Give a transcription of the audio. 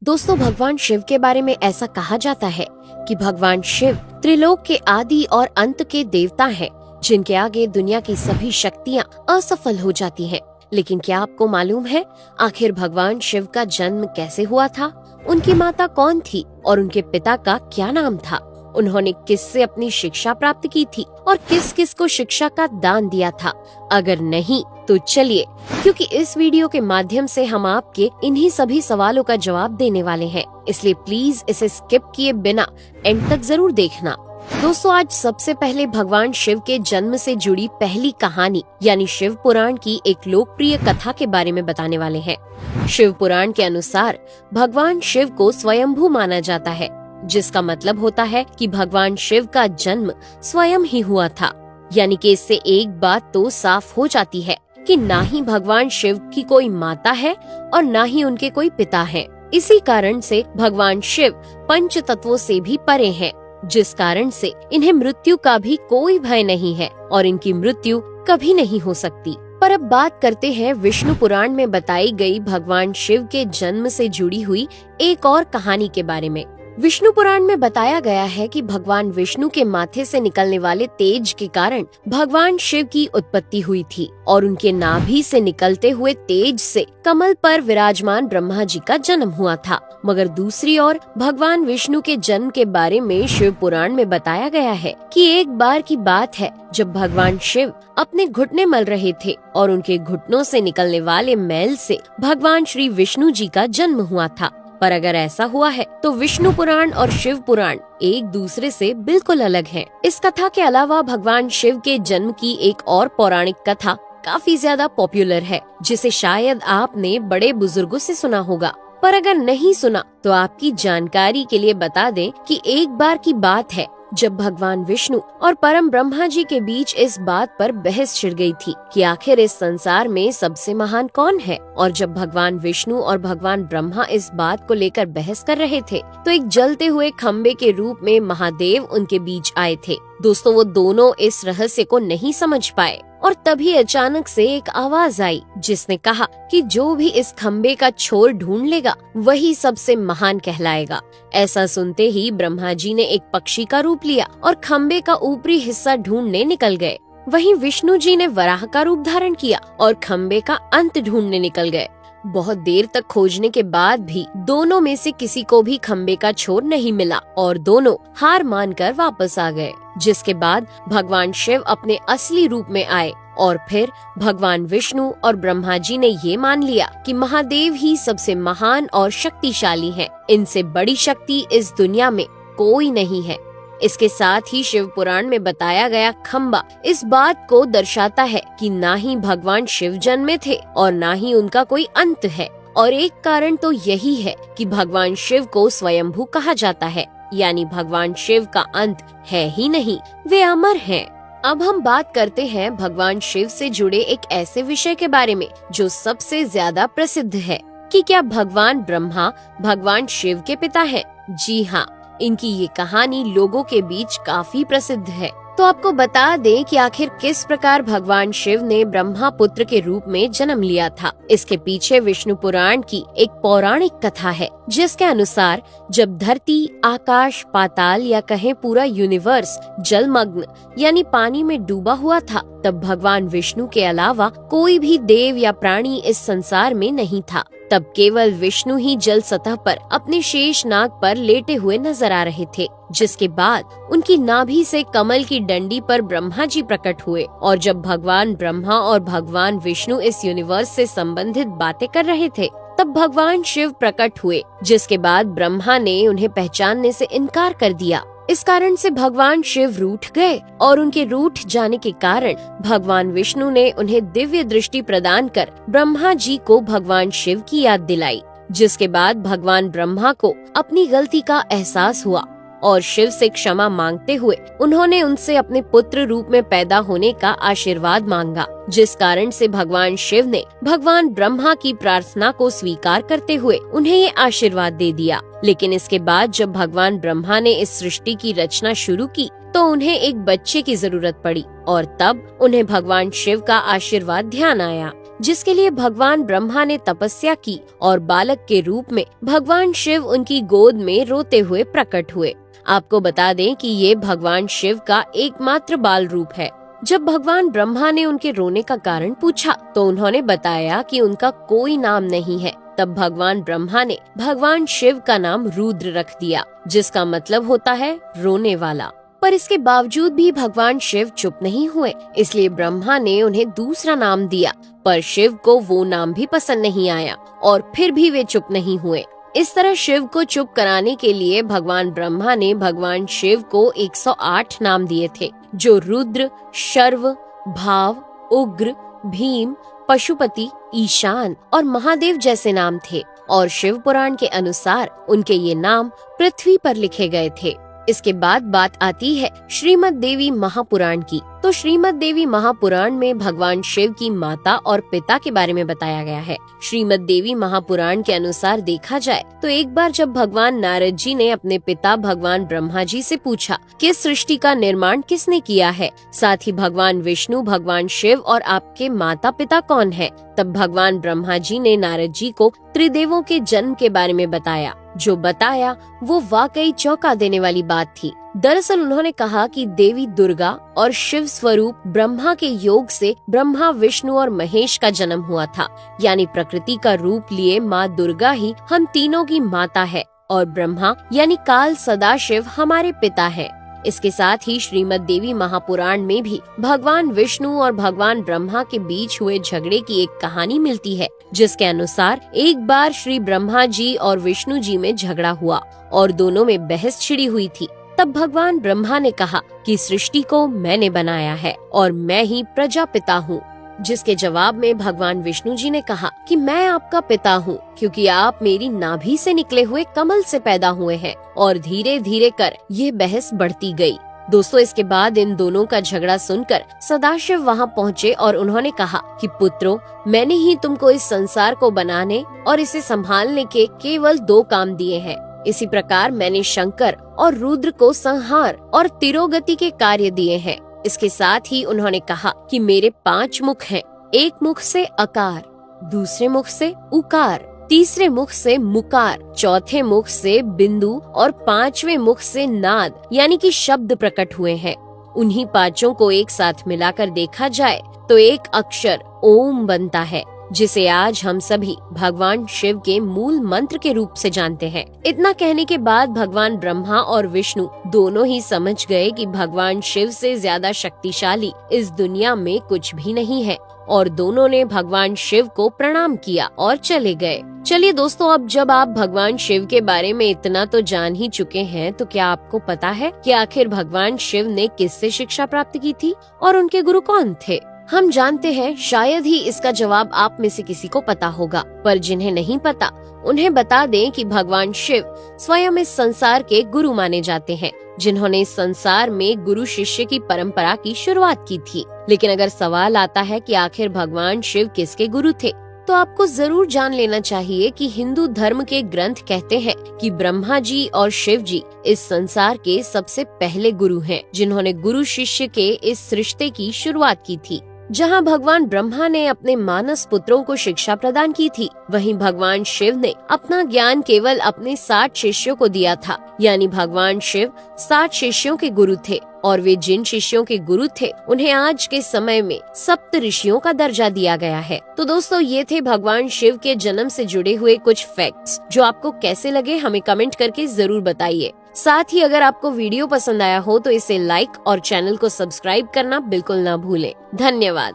दोस्तों, भगवान शिव के बारे में ऐसा कहा जाता है कि भगवान शिव त्रिलोक के आदि और अंत के देवता हैं, जिनके आगे दुनिया की सभी शक्तियाँ असफल हो जाती हैं। लेकिन क्या आपको मालूम है आखिर भगवान शिव का जन्म कैसे हुआ था? उनकी माता कौन थी और उनके पिता का क्या नाम था? उन्होंने किससे अपनी शिक्षा प्राप्त की थी और किस किस को शिक्षा का दान दिया था? अगर नहीं तो चलिए, क्योंकि इस वीडियो के माध्यम से हम आपके इन्हीं सभी सवालों का जवाब देने वाले हैं, इसलिए प्लीज इसे स्किप किए बिना एंड तक जरूर देखना। दोस्तों, आज सबसे पहले भगवान शिव के जन्म से जुड़ी पहली कहानी यानी शिव पुराण की एक लोकप्रिय कथा के बारे में बताने वाले हैं। शिव पुराण के अनुसार भगवान शिव को स्वयंभू माना जाता है, जिसका मतलब होता है कि भगवान शिव का जन्म स्वयं ही हुआ था। यानी कि इससे एक बात तो साफ हो जाती है कि ना ही भगवान शिव की कोई माता है और ना ही उनके कोई पिता हैं। इसी कारण से भगवान शिव पंच तत्वों से भी परे हैं, जिस कारण से इन्हें मृत्यु का भी कोई भय नहीं है और इनकी मृत्यु कभी नहीं हो सकती। पर अब बात करते हैं विष्णु पुराण में बताई गई भगवान शिव के जन्म से जुड़ी हुई एक और कहानी के बारे में। विष्णु पुराण में बताया गया है कि भगवान विष्णु के माथे से निकलने वाले तेज के कारण भगवान शिव की उत्पत्ति हुई थी और उनके नाभि से निकलते हुए तेज से कमल पर विराजमान ब्रह्मा जी का जन्म हुआ था। मगर दूसरी ओर भगवान विष्णु के जन्म के बारे में शिव पुराण में बताया गया है कि एक बार की बात है जब भगवान शिव अपने घुटने मल रहे थे और उनके घुटनों से निकलने वाले मैल से भगवान श्री विष्णु जी का जन्म हुआ था। पर अगर ऐसा हुआ है तो विष्णु पुराण और शिव पुराण एक दूसरे से बिल्कुल अलग हैं। इस कथा के अलावा भगवान शिव के जन्म की एक और पौराणिक कथा काफी ज्यादा पॉपुलर है, जिसे शायद आपने बड़े बुजुर्गों से सुना होगा। पर अगर नहीं सुना तो आपकी जानकारी के लिए बता दें कि एक बार की बात है जब भगवान विष्णु और परम ब्रह्मा जी के बीच इस बात पर बहस छिड़ गई थी कि आखिर इस संसार में सबसे महान कौन है। और जब भगवान विष्णु और भगवान ब्रह्मा इस बात को लेकर बहस कर रहे थे तो एक जलते हुए खम्बे के रूप में महादेव उनके बीच आए थे। दोस्तों, वो दोनों इस रहस्य को नहीं समझ पाए और तभी अचानक से एक आवाज आई जिसने कहा कि जो भी इस खम्बे का छोर ढूंढ लेगा वही सबसे महान कहलाएगा। ऐसा सुनते ही ब्रह्मा जी ने एक पक्षी का रूप लिया और खम्बे का ऊपरी हिस्सा ढूंढने निकल गए। वहीं विष्णु जी ने वराह का रूप धारण किया और खम्बे का अंत ढूंढने निकल गए। बहुत देर तक खोजने के बाद भी दोनों में से किसी को भी खम्बे का छोर नहीं मिला और दोनों हार मानकर वापस आ गए। जिसके बाद भगवान शिव अपने असली रूप में आए और फिर भगवान विष्णु और ब्रह्मा जी ने ये मान लिया कि महादेव ही सबसे महान और शक्तिशाली हैं। इनसे बड़ी शक्ति इस दुनिया में कोई नहीं है। इसके साथ ही शिव पुराण में बताया गया खम्बा इस बात को दर्शाता है कि ना ही भगवान शिव जन्मे थे और ना ही उनका कोई अंत है। और एक कारण तो यही है कि भगवान शिव को स्वयंभू कहा जाता है, यानी भगवान शिव का अंत है ही नहीं, वे अमर हैं। अब हम बात करते हैं भगवान शिव से जुड़े एक ऐसे विषय के बारे में जो सबसे ज्यादा प्रसिद्ध है कि क्या भगवान ब्रह्मा भगवान शिव के पिता हैं? जी हाँ, इनकी ये कहानी लोगों के बीच काफी प्रसिद्ध है। तो आपको बता दें कि आखिर किस प्रकार भगवान शिव ने ब्रह्मा पुत्र के रूप में जन्म लिया था। इसके पीछे विष्णु पुराण की एक पौराणिक कथा है, जिसके अनुसार जब धरती, आकाश, पाताल या कहें पूरा यूनिवर्स जलमग्न यानी पानी में डूबा हुआ था, तब भगवान विष्णु के अलावा कोई भी देव या प्राणी इस संसार में नहीं था। तब केवल विष्णु ही जल सतह पर अपने शेष नाग पर लेटे हुए नजर आ रहे थे। जिसके बाद उनकी नाभि से कमल की डंडी पर ब्रह्मा जी प्रकट हुए और जब भगवान ब्रह्मा और भगवान विष्णु इस यूनिवर्स से संबंधित बातें कर रहे थे तब भगवान शिव प्रकट हुए, जिसके बाद ब्रह्मा ने उन्हें पहचानने से इनकार कर दिया। इस कारण से भगवान शिव रूठ गए और उनके रूठ जाने के कारण भगवान विष्णु ने उन्हें दिव्य दृष्टि प्रदान कर ब्रह्मा जी को भगवान शिव की याद दिलाई। जिसके बाद भगवान ब्रह्मा को अपनी गलती का एहसास हुआ और शिव से क्षमा मांगते हुए उन्होंने उनसे अपने पुत्र रूप में पैदा होने का आशीर्वाद मांगा। जिस कारण से भगवान शिव ने भगवान ब्रह्मा की प्रार्थना को स्वीकार करते हुए उन्हें ये आशीर्वाद दे दिया। लेकिन इसके बाद जब भगवान ब्रह्मा ने इस सृष्टि की रचना शुरू की तो उन्हें एक बच्चे की जरूरत पड़ी और तब उन्हें भगवान शिव का आशीर्वाद ध्यान आया। जिसके लिए भगवान ब्रह्मा ने तपस्या की और बालक के रूप में भगवान शिव उनकी गोद में रोते हुए प्रकट हुए। आपको बता दें कि ये भगवान शिव का एकमात्र बाल रूप है। जब भगवान ब्रह्मा ने उनके रोने का कारण पूछा तो उन्होंने बताया कि उनका कोई नाम नहीं है। तब भगवान ब्रह्मा ने भगवान शिव का नाम रुद्र रख दिया, जिसका मतलब होता है रोने वाला। पर इसके बावजूद भी भगवान शिव चुप नहीं हुए, इसलिए ब्रह्मा ने उन्हें दूसरा नाम दिया। पर शिव को वो नाम भी पसंद नहीं आया और फिर भी वे चुप नहीं हुए। इस तरह शिव को चुप कराने के लिए भगवान ब्रह्मा ने भगवान शिव को 108 नाम दिए थे, जो रुद्र, शर्व, भाव, उग्र, भीम, पशुपति, ईशान और महादेव जैसे नाम थे। और शिव पुराण के अनुसार उनके ये नाम पृथ्वी पर लिखे गए थे। इसके बाद बात आती है श्रीमद् देवी महापुराण की। तो श्रीमद् देवी महापुराण में भगवान शिव की माता और पिता के बारे में बताया गया है। श्रीमद् देवी महापुराण के अनुसार देखा जाए तो एक बार जब भगवान नारद जी ने अपने पिता भगवान ब्रह्मा जी से पूछा कि इस सृष्टि का निर्माण किसने किया है, साथ ही भगवान विष्णु, भगवान शिव और आपके माता पिता कौन है, तब भगवान ब्रह्मा जी ने नारद जी को त्रिदेवों के जन्म के बारे में बताया। जो बताया वो वाकई चौंका देने वाली बात थी। दरअसल उन्होंने कहा कि देवी दुर्गा और शिव स्वरूप ब्रह्मा के योग से ब्रह्मा, विष्णु और महेश का जन्म हुआ था। यानी प्रकृति का रूप लिए माँ दुर्गा ही हम तीनों की माता है और ब्रह्मा यानी काल सदाशिव हमारे पिता है। इसके साथ ही श्रीमद् देवी महापुराण में भी भगवान विष्णु और भगवान ब्रह्मा के बीच हुए झगड़े की एक कहानी मिलती है, जिसके अनुसार एक बार श्री ब्रह्मा जी और विष्णु जी में झगड़ा हुआ और दोनों में बहस छिड़ी हुई थी। तब भगवान ब्रह्मा ने कहा कि सृष्टि को मैंने बनाया है और मैं ही प्रजापिता हूँ, जिसके जवाब में भगवान विष्णु जी ने कहा कि मैं आपका पिता हूँ, क्योंकि आप मेरी नाभि से निकले हुए कमल से पैदा हुए हैं। और धीरे धीरे कर ये बहस बढ़ती गई। दोस्तों, इसके बाद इन दोनों का झगड़ा सुनकर सदाशिव वहाँ पहुँचे और उन्होंने कहा कि पुत्रों, मैंने ही तुमको इस संसार को बनाने और इसे संभालने के केवल 2 काम दिए हैं। इसी प्रकार मैंने शंकर और रुद्र को संहार और तिरोगति के कार्य दिए हैं। इसके साथ ही उन्होंने कहा कि मेरे 5 मुख हैं। एक मुख से अकार, दूसरे मुख से उकार, तीसरे मुख से मुकार, चौथे मुख से बिंदु और 5वें मुख से नाद यानी कि शब्द प्रकट हुए हैं। उन्हीं 5 को एक साथ मिलाकर देखा जाए तो एक अक्षर ओम बनता है, जिसे आज हम सभी भगवान शिव के मूल मंत्र के रूप से जानते हैं। इतना कहने के बाद भगवान ब्रह्मा और विष्णु दोनों ही समझ गए कि भगवान शिव से ज्यादा शक्तिशाली इस दुनिया में कुछ भी नहीं है और दोनों ने भगवान शिव को प्रणाम किया और चले गए। चलिए दोस्तों, अब जब आप भगवान शिव के बारे में इतना तो जान ही चुके हैं, तो क्या आपको पता है कि आखिर भगवान शिव ने किससे शिक्षा प्राप्त की थी और उनके गुरु कौन थे? हम जानते हैं, शायद ही इसका जवाब आप में से किसी को पता होगा, पर जिन्हें नहीं पता उन्हें बता दें कि भगवान शिव स्वयं इस संसार के गुरु माने जाते हैं, जिन्होंने इस संसार में गुरु शिष्य की परंपरा की शुरुआत की थी। लेकिन अगर सवाल आता है कि आखिर भगवान शिव किसके गुरु थे, तो आपको जरूर जान लेना चाहिए कि हिंदू धर्म के ग्रंथ कहते हैं कि ब्रह्मा जी और शिव जी इस संसार के सबसे पहले गुरु हैं, जिन्होंने गुरु शिष्य के इस रिश्ते की शुरुआत की थी। जहां भगवान ब्रह्मा ने अपने मानस पुत्रों को शिक्षा प्रदान की थी, वहीं भगवान शिव ने अपना ज्ञान केवल अपने 60 शिष्यों को दिया था। यानी भगवान शिव 60 शिष्यों के गुरु थे और वे जिन शिष्यों के गुरु थे उन्हें आज के समय में सप्त ऋषियों का दर्जा दिया गया है। तो दोस्तों, ये थे भगवान शिव के जन्म से जुड़े हुए कुछ फैक्ट्स, जो आपको कैसे लगे हमें कमेंट करके जरूर बताइए। साथ ही अगर आपको वीडियो पसंद आया हो तो इसे लाइक और चैनल को सब्सक्राइब करना बिल्कुल ना भूलें। धन्यवाद।